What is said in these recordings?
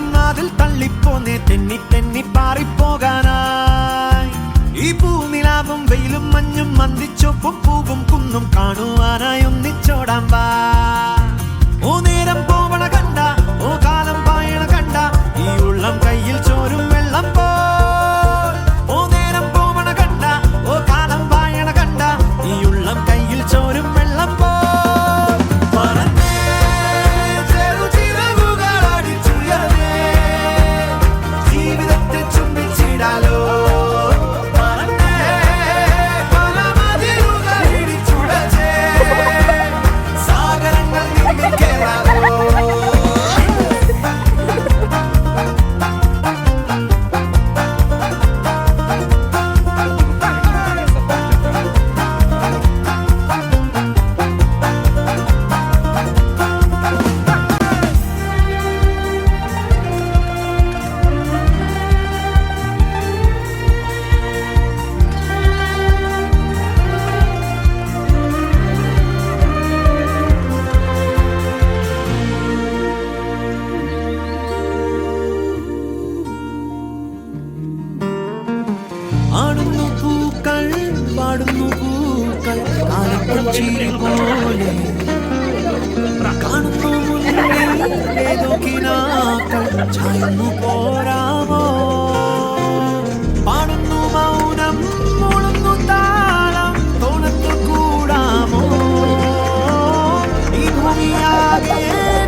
ഉള്ളിനാതിൽ തള്ളിപ്പോന്നേ തെന്നി തെന്നി പാറിപ്പോകാനായി. ഈ പൂനിലാവും വെയിലും മഞ്ഞും മന്ദിച്ചൊപ്പും പൂവും കുന്നും കാണുവാനായി ഒന്നിച്ചോടാൻ വാ. ഓ നേരം പോവണ കണ്ട, ഓ കാലം പായണ കണ്ട, ഈ ഉള്ളം കയ്യിൽ ചോരും വെള്ളം പോ. ഓ നേരം പോവണ കണ്ട, ഓ കാലം പായണ കണ്ട, ഈ ഉള്ളം കയ്യിൽ ചോരും വെള്ളം പോ. ജീവിതത്തെ ചുംബിച്ചിടാലോ. ആടുന്നു പൂക്കൾ, പാടുന്നു പൂക്കൾ, കാലപ്പഞ്ചിരി പോലെ കാണുന്നു മുന്നിൽ ഏതോ കിനാക്കൾ ചായുന്നു പോരാമോ. പാടുന്നു മൗനം, മൂളുന്നു താളം, തോണത്തു കൂടാമോ. ഈ ഭൂമിയാകെ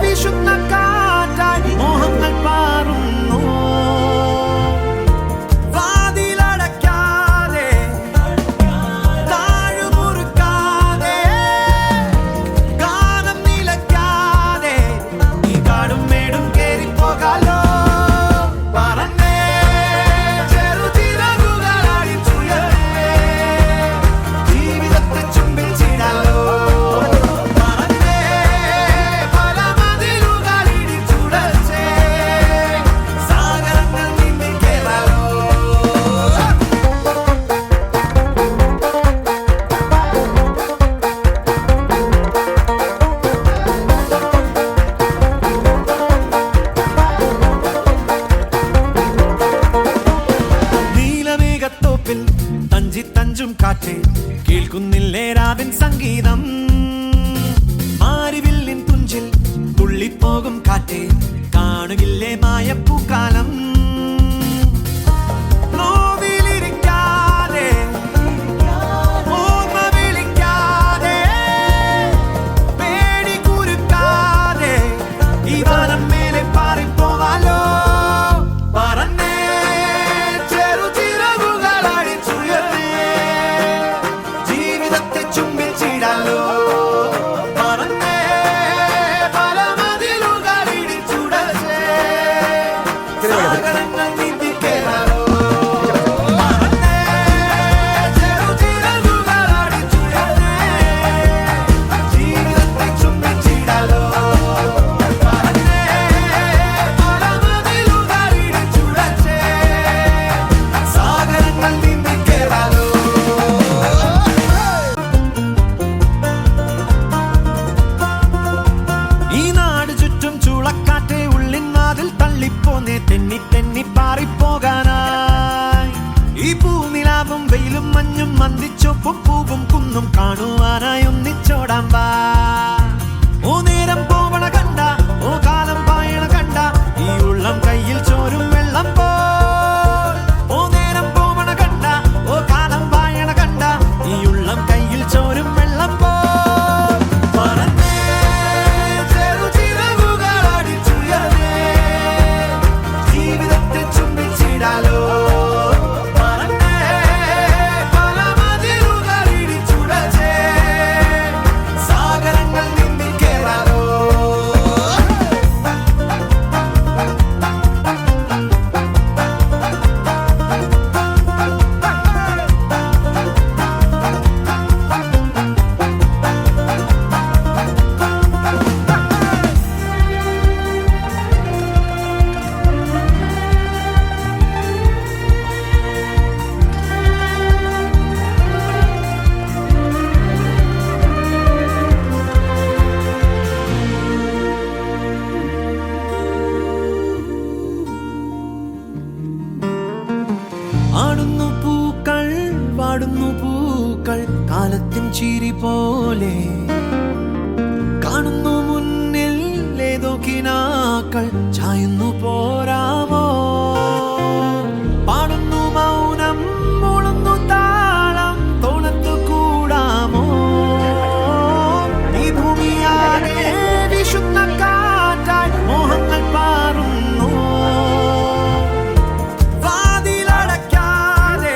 വിശുദ്ധ കാറ്റായി മോഹങ്ങൾ പാറുന്നു. തഞ്ചി തഞ്ചും കാറ്റേ കേൾക്കുന്നില്ലേ രാവിൻ സംഗീതം. മാരിവില്ലിൻ തുഞ്ചിൽ തുള്ളിപ്പോകും കാറ്റേ കാണുകില്ലേ മായപ്പൂക്കാലം. നോവിലിരിക്കാതെ ഓർമ്മ വിളിക്കാതെ പേടി കുരുക്കാതെ ഈ വാനം മേലെ പാറിപ്പോവാലോ. തെന്നി തെന്നി പാറിപ്പോകാനായി. ഈ പൂനിലാവും വെയിലും മഞ്ഞും മന്ദിച്ചൊപ്പും പൂവും കുന്നും കാണുവാനായി ഒന്നിച്ചോടാൻ വാ. ഓ നേരം പോവണ കണ്ട, ഓ കാലം പായണ കണ്ട, ഈ ഉള്ളം കയ്യിൽ ചോരും വെള്ളം പോ. ഓ നേരം പോവണ കണ്ട, ഓ കാലം പായണ കണ്ട, ഈ ഉള്ളം കയ്യിൽ ചോരും വെള്ളം പോ. കാലത്തിൻ ചിരി പോലെ കാണുന്നു മുന്നിൽ ഏതോ കിനാക്കൾ ചായുന്നു പോരാമോ പാടുന്നു മൗനം മുളുന്നു താളം തോളത്തു കൂടാമോ ഈ ഭൂമിയാകെ വിശുദ്ധ കാറ്റായി മോഹങ്ങൾ പാറുന്നു വാതിലടയ്ക്കാതെ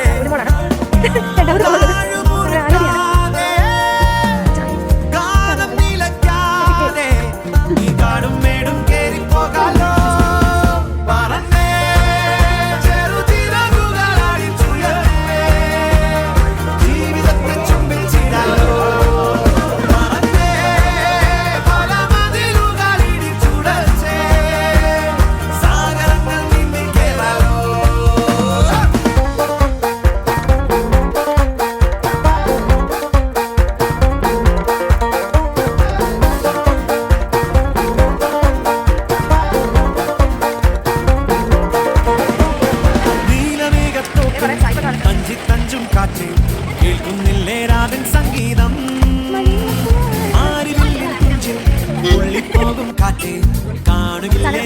തഞ്ചും കാറ്റ് കേൾക്കുന്നില്ലേ രാഗൻ സംഗീതം ആരിവില്ലിൻ തുഞ്ചിൽ ഉള്ളിപ്പോകും കാറ്റ് കാണുകില്ലേ